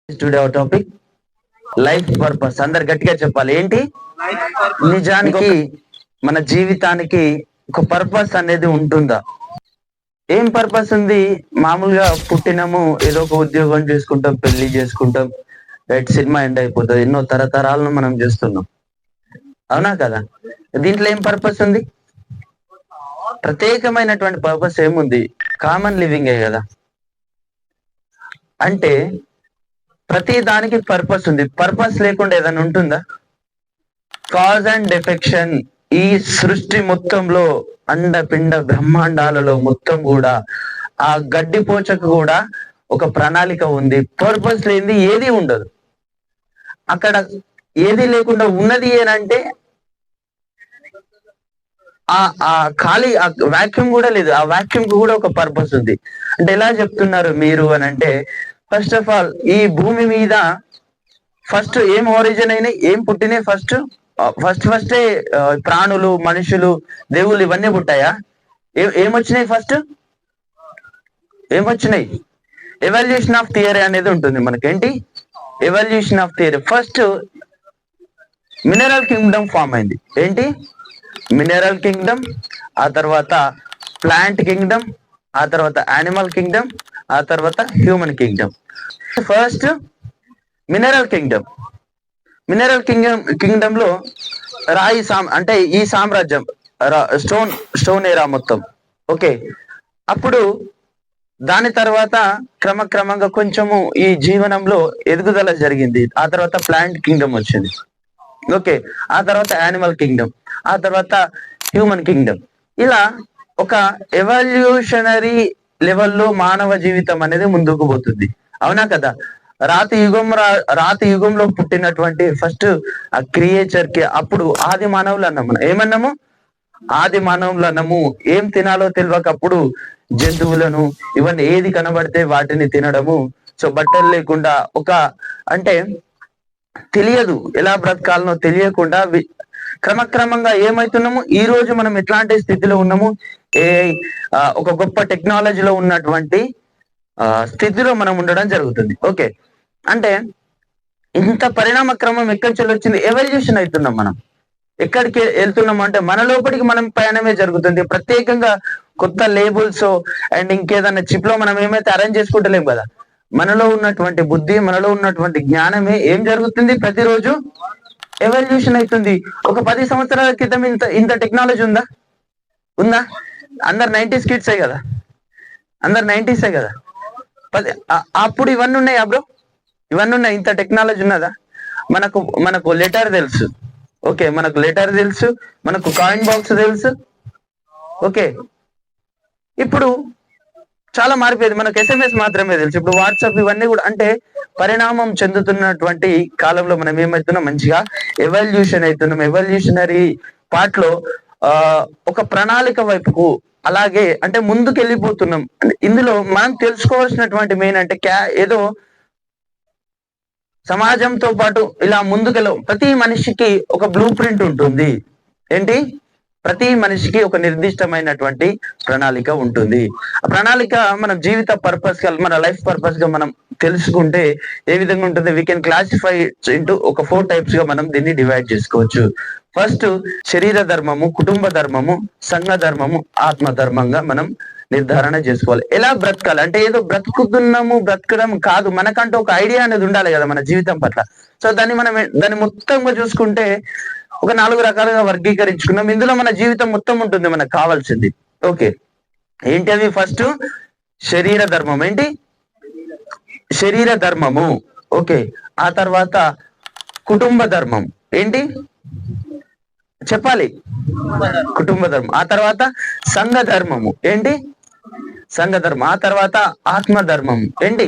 Today our topic life purpose. అందరు గట్టిగా చెప్పాలి. ఏంటి? నిజానికి మన జీవితానికి ఒక పర్పస్ అనేది ఉంటుందా? ఏం పర్పస్ ఉంది? మామూలుగా పుట్టినము, ఏదో ఒక ఉద్యోగం చేసుకుంటాం, పెళ్లి చేసుకుంటాం, రైట్, సినిమా ఎండ్ అయిపోతుంది. ఎన్నో తరతరాలను మనం చేస్తున్నాం, అవునా కదా? దీంట్లో ఏం పర్పస్ ఉంది? ప్రత్యేకమైనటువంటి పర్పస్ ఏముంది? కామన్ లివింగే కదా. అంటే ప్రతి దానికి పర్పస్ ఉంది. పర్పస్ లేకుండా ఏదైనా ఉంటుందా? Cause and affection. ఈ సృష్టి మొత్తంలో, అండపిండ బ్రహ్మాండాలలో మొత్తం కూడా, ఆ గడ్డి పోచకు కూడా ఒక ప్రణాళిక ఉంది. పర్పస్ లేనిది ఏది ఉండదు. అక్కడ ఏది లేకుండా ఉన్నది ఏనంటే ఆ ఖాళీ ఆ వాక్యూమ్ కూడా లేదు. ఆ వాక్యూమ్ కు కూడా ఒక పర్పస్ ఉంది. అంటే ఎలా చెప్తున్నారు మీరు అని అంటే, ఫస్ట్ ఆఫ్ ఆల్ ఈ భూమి మీద ఫస్ట్ ఏం ఆరిజిన్ అయినాయి, ఏం పుట్టినాయి? ఫస్టే ప్రాణులు, మనుషులు, దేవుళ్ళు ఇవన్నీ పుట్టాయా? ఏమొచ్చినాయి? ఫస్ట్ ఏమొచ్చినాయి? ఎవల్యూషన్ ఆఫ్ థియరీ అనేది ఉంటుంది మనకేంటి. Evolution of theory. First mineral kingdom form అయింది. ఏంటి? మినరల్ కింగ్డమ్, ఆ తర్వాత ప్లాంట్ కింగ్డమ్, ఆ తర్వాత యానిమల్ కింగ్డమ్, ఆ తర్వాత human Kingdom. First mineral Kingdom. Mineral Kingdom లో రాయి అంటే ఈ సామ్రాజ్యం, స్టోన్ ఏరా మొత్తం. ఓకే, అప్పుడు దాని తర్వాత క్రమక్రమంగా కొంచెము ఈ జీవనంలో ఎదుగుదల జరిగింది. ఆ తర్వాత ప్లాంట్ కింగ్డమ్ వచ్చింది. ఓకే, ఆ తర్వాత యానిమల్ కింగ్డమ్, ఆ తర్వాత హ్యూమన్ కింగ్డమ్. ఇలా ఒక ఎవల్యూషనరీ లెవెల్లో మానవ జీవితం అనేది ముందుకు పోతుంది, అవునా కదా? రాతి యుగంలో పుట్టినటువంటి ఫస్ట్ ఆ క్రియేచర్ కి అప్పుడు ఆది మానవులు అన్నాము. ఏమన్నాము? ఆది మానవులు అన్నాము. ఏం తినాలో తెలియకప్పుడు జంతువులను, ఇవన్నీ ఏది కనబడితే వాటిని తినడము. సో బట్టలు లేకుండా, ఒక అంటే తెలియదు, ఎలా బ్రతకాలనో తెలియకుండా క్రమక్రమంగా ఏమైతున్నాము, ఈ రోజు మనం ఎట్లాంటి స్థితిలో ఉన్నాము, ఒక గొప్ప టెక్నాలజీలో ఉన్నటువంటి స్థితిలో మనం ఉండడం జరుగుతుంది. ఓకే, అంటే ఇంత పరిణామ క్రమం ఎక్కడి నుంచి వచ్చింది? ఎవల్యూషన్ అవుతున్నాం మనం. ఎక్కడికి వెళ్తున్నాం అంటే మన లోపలికి మనం ప్రయాణమే జరుగుతుంది. ప్రత్యేకంగా కొత్త లేబుల్స్ అండ్ ఇంకేదన్నా చిప్ లో మనం ఏమైతే అరేంజ్ చేసుకుంటలేం కదా. మనలో ఉన్నటువంటి బుద్ధి, మనలో ఉన్నటువంటి జ్ఞానమే ఏం జరుగుతుంది? ప్రతిరోజు ఎవల్యూషన్ అవుతుంది. ఒక 10 సంవత్సరాల క్రితం ఇంత టెక్నాలజీ ఉందా? అందరు 90s కిడ్సే కదా, అందరు 90సే కదా. అప్పుడు ఇవన్నీ ఉన్నాయా బ్రో? ఇవన్నీ ఉన్నాయి? ఇంత టెక్నాలజీ ఉన్నదా? మనకు లెటర్ తెలుసు. ఓకే, మనకు లెటర్ తెలుసు, మనకు కాయిన్ బాక్స్ తెలుసు. ఓకే, ఇప్పుడు చాలా మారిపోయింది. మనకు SMS మాత్రమే తెలుసు. ఇప్పుడు వాట్సాప్, ఇవన్నీ కూడా. అంటే పరిణామం చెందుతున్నటువంటి కాలంలో మనం ఏమవుతున్నాం? మంచిగా ఎవల్యూషన్ అవుతున్నాం. ఎవల్యూషనరీ పార్ట్ లో ఒక ప్రణాళిక వైపుకు, అలాగే అంటే ముందుకు వెళ్ళిపోతున్నాం. ఇందులో మనం తెలుసుకోవాల్సినటువంటి మెయిన్ అంటే ఏదో సమాజంతో పాటు ఇలా ముందుకెళ్ళ ప్రతి మనిషికి ఒక బ్లూ ప్రింట్ ఉంటుంది. ఏంటి? ప్రతి మనిషికి ఒక నిర్దిష్టమైనటువంటి ప్రణాళిక ఉంటుంది. ఆ ప్రణాళిక మన జీవిత పర్పస్ గా, మన లైఫ్ పర్పస్ గా మనం తెలుసుకుంటే ఏ విధంగా ఉంటుంది? వీ కెన్ క్లాసిఫై ఇంటూ ఒక 4 టైప్స్ గా మనం దీన్ని డివైడ్ చేసుకోవచ్చు. ఫస్ట్ శరీర ధర్మము, కుటుంబ ధర్మము, సంఘ ధర్మము, ఆత్మ ధర్మంగా మనం నిర్ధారణ చేసుకోవాలి. ఎలా బ్రతకాలి అంటే ఏదో బ్రతకడం కాదు, మనకంటూ ఒక ఐడియా అనేది ఉండాలి కదా మన జీవితం పట్ల. సో దాన్ని మొత్తంగా చూసుకుంటే ఒక 4 రకాలుగా వర్గీకరించుకున్నాం. ఇందులో మన జీవితం మొత్తం ఉంటుంది మనకు కావాల్సింది. ఓకే, ఏంటి అవి? ఫస్ట్ శరీర ధర్మం. ఏంటి? శరీర ధర్మము. ఓకే, ఆ తర్వాత కుటుంబ ధర్మం. ఏంటి చెప్పాలి? కుటుంబ ధర్మం. ఆ తర్వాత సంఘ ధర్మము. ఏంటి? సంఘ ధర్మం. ఆ తర్వాత ఆత్మ ధర్మం. ఏంటి?